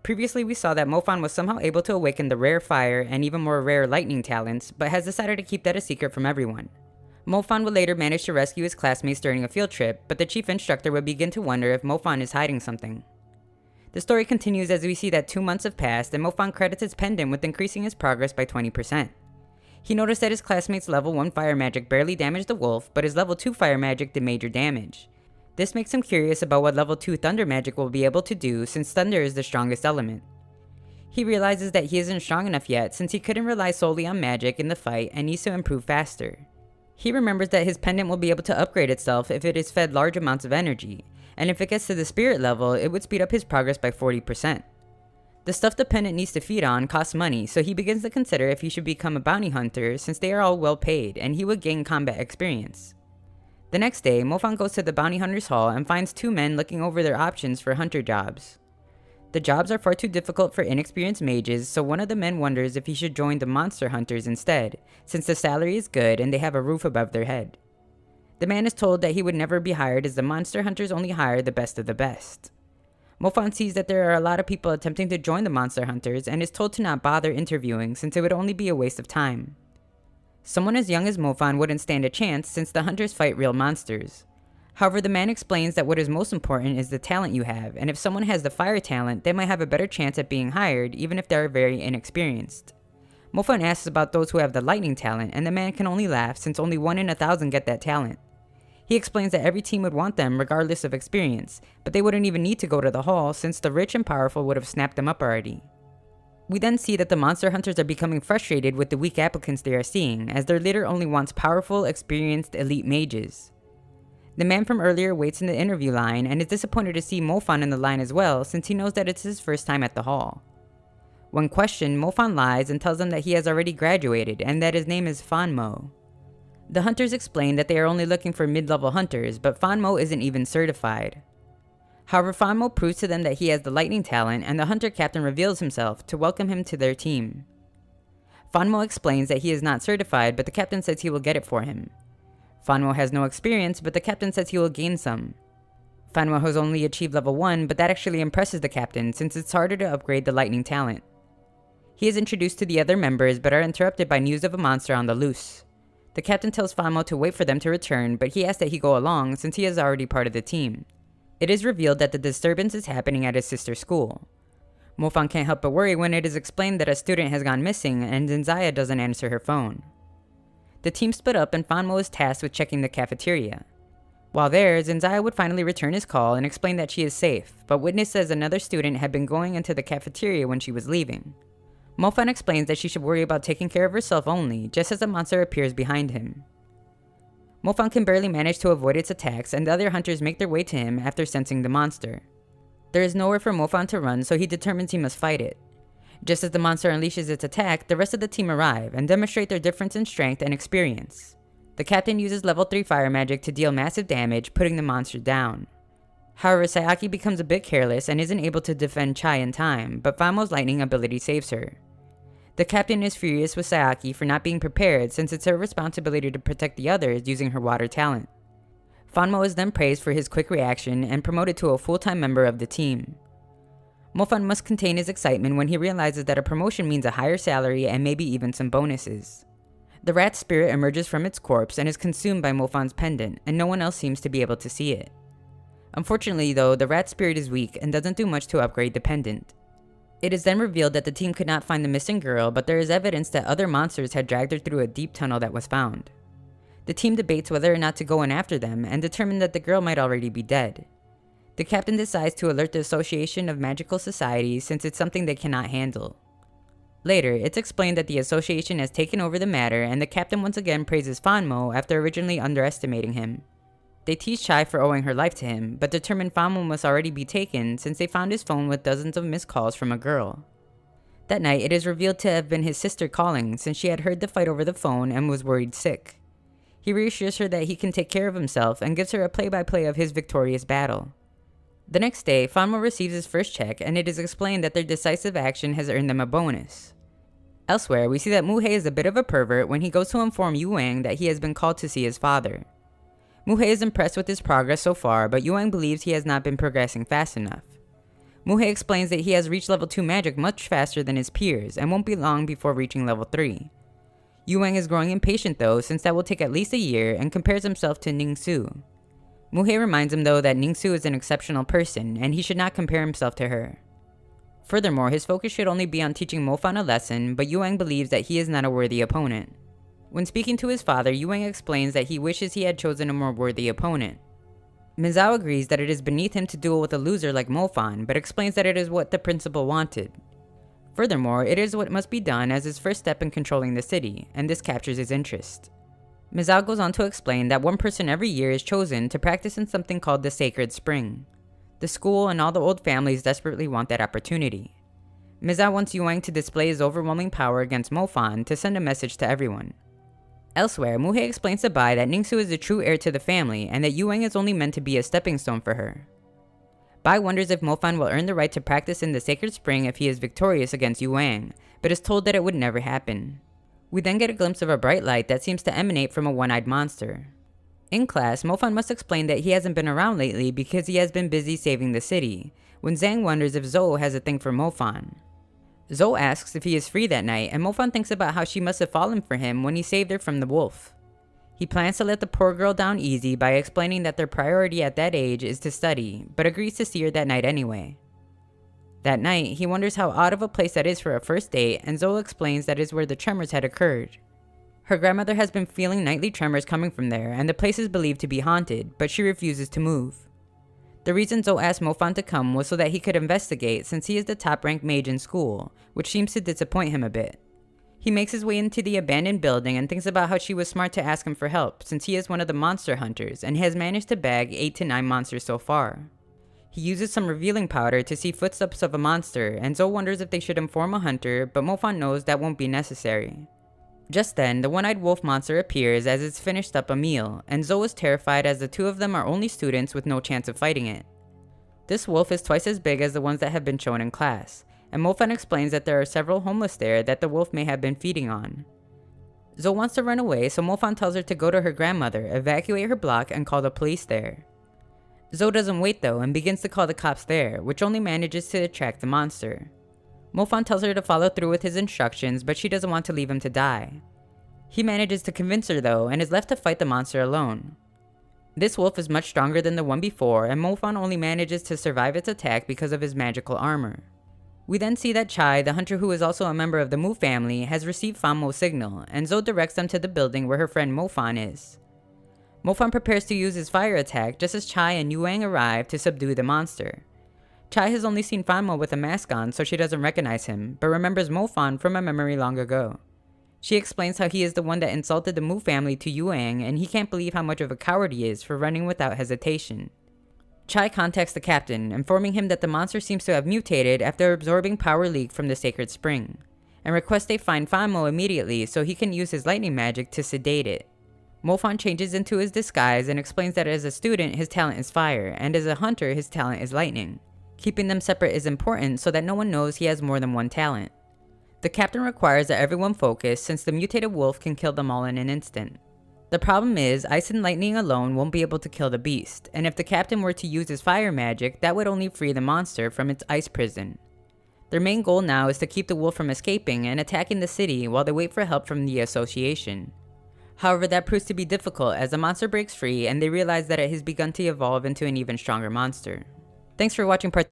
Previously, we saw that Mofan was somehow able to awaken the rare fire and even more rare lightning talents, but has decided to keep that a secret from everyone. Mofan would later manage to rescue his classmates during a field trip, but the chief instructor would begin to wonder if Mofan is hiding something. The story continues as we see that 2 months have passed and Mofan credits his pendant with increasing his progress by 20%. He noticed that his classmate's level 1 fire magic barely damaged the wolf, but his level 2 fire magic did major damage. This makes him curious about what level 2 thunder magic will be able to do since thunder is the strongest element. He realizes that he isn't strong enough yet since he couldn't rely solely on magic in the fight and needs to improve faster. He remembers that his pendant will be able to upgrade itself if it is fed large amounts of energy, and if it gets to the spirit level, it would speed up his progress by 40%. The stuff the pendant needs to feed on costs money, so he begins to consider if he should become a bounty hunter since they are all well paid and he would gain combat experience. The next day, Mofan goes to the bounty hunter's hall and finds 2 men looking over their options for hunter jobs. The jobs are far too difficult for inexperienced mages, so one of the men wonders if he should join the monster hunters instead, since the salary is good and they have a roof above their head. The man is told that he would never be hired as the monster hunters only hire the best of the best. Mofan sees that there are a lot of people attempting to join the monster hunters and is told to not bother interviewing since it would only be a waste of time. Someone as young as Mofan wouldn't stand a chance since the hunters fight real monsters. However, the man explains that what is most important is the talent you have, and if someone has the fire talent, they might have a better chance at being hired even if they are very inexperienced. Mofan asks about those who have the lightning talent, and the man can only laugh since only 1 in 1,000 get that talent. He explains that every team would want them regardless of experience, but they wouldn't even need to go to the hall since the rich and powerful would have snapped them up already. We then see that the monster hunters are becoming frustrated with the weak applicants they are seeing, as their leader only wants powerful, experienced, elite mages. The man from earlier waits in the interview line and is disappointed to see Mofan in the line as well since he knows that it's his first time at the hall. When questioned, Mofan lies and tells them that he has already graduated and that his name is Fanmo. The hunters explain that they are only looking for mid-level hunters, but Fanmo isn't even certified. However, Fanmo proves to them that he has the lightning talent, and the hunter captain reveals himself to welcome him to their team. Fanmo explains that he is not certified, but the captain says he will get it for him. Fanmo has no experience, but the captain says he will gain some. Fanmo has only achieved level 1, but that actually impresses the captain since it's harder to upgrade the lightning talent. He is introduced to the other members, but are interrupted by news of a monster on the loose. The captain tells Fanmo to wait for them to return, but he asks that he go along since he is already part of the team. It is revealed that the disturbance is happening at his sister's school. Mofan can't help but worry when it is explained that a student has gone missing and Zenzaya doesn't answer her phone. The team split up and Fanmo is tasked with checking the cafeteria. While there, Zenzaya would finally return his call and explain that she is safe, but Witness says another student had been going into the cafeteria when she was leaving. Mofan explains that she should worry about taking care of herself only, just as a monster appears behind him. Mofan can barely manage to avoid its attacks, and the other hunters make their way to him after sensing the monster. There is nowhere for Mofan to run, so he determines he must fight it. Just as the monster unleashes its attack, the rest of the team arrive and demonstrate their difference in strength and experience. The captain uses level 3 fire magic to deal massive damage, putting the monster down. However, Sayaki becomes a bit careless and isn't able to defend Chai in time, but Fanmo's lightning ability saves her. The captain is furious with Sayaki for not being prepared since it's her responsibility to protect the others using her water talent. Fanmo is then praised for his quick reaction and promoted to a full-time member of the team. Mofan must contain his excitement when he realizes that a promotion means a higher salary and maybe even some bonuses. The rat's spirit emerges from its corpse and is consumed by Mofan's pendant, and no one else seems to be able to see it. Unfortunately though, the rat spirit is weak and doesn't do much to upgrade the pendant. It is then revealed that the team could not find the missing girl, but there is evidence that other monsters had dragged her through a deep tunnel that was found. The team debates whether or not to go in after them and determine that the girl might already be dead. The captain decides to alert the Association of Magical Societies since it's something they cannot handle. Later, it's explained that the association has taken over the matter and the captain once again praises Fanmo after originally underestimating him. They tease Chai for owing her life to him, but determine Fanmo must already be taken since they found his phone with dozens of missed calls from a girl. That night, it is revealed to have been his sister calling since she had heard the fight over the phone and was worried sick. He reassures her that he can take care of himself and gives her a play-by-play of his victorious battle. The next day, Fanmo receives his first check and it is explained that their decisive action has earned them a bonus. Elsewhere, we see that Muhei is a bit of a pervert when he goes to inform Yuang that he has been called to see his father. Muhei is impressed with his progress so far, but Yuang believes he has not been progressing fast enough. Muhei explains that he has reached level 2 magic much faster than his peers and won't be long before reaching level 3. Yuang is growing impatient though, since that will take at least a year, and compares himself to Ningsu. Muhei reminds him though that Ningsu is an exceptional person and he should not compare himself to her. Furthermore, his focus should only be on teaching Mofan a lesson, but Yuang believes that he is not a worthy opponent. When speaking to his father, Yuang explains that he wishes he had chosen a more worthy opponent. Mizao agrees that it is beneath him to duel with a loser like Mofan, but explains that it is what the principal wanted. Furthermore, it is what must be done as his first step in controlling the city, and this captures his interest. Mizao goes on to explain that one person every year is chosen to practice in something called the Sacred Spring. The school and all the old families desperately want that opportunity. Mizao wants Yuang to display his overwhelming power against Mofan to send a message to everyone. Elsewhere, Muhei explains to Bai that Ningsu is the true heir to the family and that Yuang is only meant to be a stepping stone for her. Bai wonders if Mofan will earn the right to practice in the Sacred Spring if he is victorious against Yuang, but is told that it would never happen. We then get a glimpse of a bright light that seems to emanate from a one-eyed monster. In class, Mofan must explain that he hasn't been around lately because he has been busy saving the city, when Zhang wonders if Zhou has a thing for Mofan. Zhou asks if he is free that night, and Mofan thinks about how she must have fallen for him when he saved her from the wolf. He plans to let the poor girl down easy by explaining that their priority at that age is to study, but agrees to see her that night anyway. That night, he wonders how odd of a place that is for a first date, and Zhou explains that is where the tremors had occurred. Her grandmother has been feeling nightly tremors coming from there, and the place is believed to be haunted, but she refuses to move. The reason Zhou asked Mofan to come was so that he could investigate, since he is the top-ranked mage in school, which seems to disappoint him a bit. He makes his way into the abandoned building and thinks about how she was smart to ask him for help, since he is one of the monster hunters and has managed to bag 8 to 9 monsters so far. He uses some revealing powder to see footsteps of a monster, and Zhou wonders if they should inform a hunter, but Mofan knows that won't be necessary. Just then, the one-eyed wolf monster appears as it's finished up a meal, and Zhou is terrified as the two of them are only students with no chance of fighting it. This wolf is twice as big as the ones that have been shown in class, and Mofan explains that there are several homeless there that the wolf may have been feeding on. Zhou wants to run away, so Mofan tells her to go to her grandmother, evacuate her block, and call the police there. Zhou doesn't wait though and begins to call the cops there, which only manages to attract the monster. Mofan tells her to follow through with his instructions, but she doesn't want to leave him to die. He manages to convince her though, and is left to fight the monster alone. This wolf is much stronger than the one before, and Mofan only manages to survive its attack because of his magical armor. We then see that Chai, the hunter who is also a member of the Mu family, has received Fanmo's signal, and Zhou directs them to the building where her friend Mofan is. Mofan prepares to use his fire attack just as Chai and Yuang arrive to subdue the monster. Chai has only seen Fanmo with a mask on, so she doesn't recognize him, but remembers Mofan from a memory long ago. She explains how he is the one that insulted the Mu family to Yuang, and he can't believe how much of a coward he is for running without hesitation. Chai contacts the captain, informing him that the monster seems to have mutated after absorbing power leak from the Sacred Spring, and requests they find Fanmo immediately so he can use his lightning magic to sedate it. Mofan changes into his disguise and explains that as a student his talent is fire, and as a hunter his talent is lightning. Keeping them separate is important so that no one knows he has more than one talent. The captain requires that everyone focus since the mutated wolf can kill them all in an instant. The problem is, ice and lightning alone won't be able to kill the beast, and if the captain were to use his fire magic, that would only free the monster from its ice prison. Their main goal now is to keep the wolf from escaping and attacking the city while they wait for help from the association. However, that proves to be difficult as the monster breaks free and they realize that it has begun to evolve into an even stronger monster. Thanks for watching part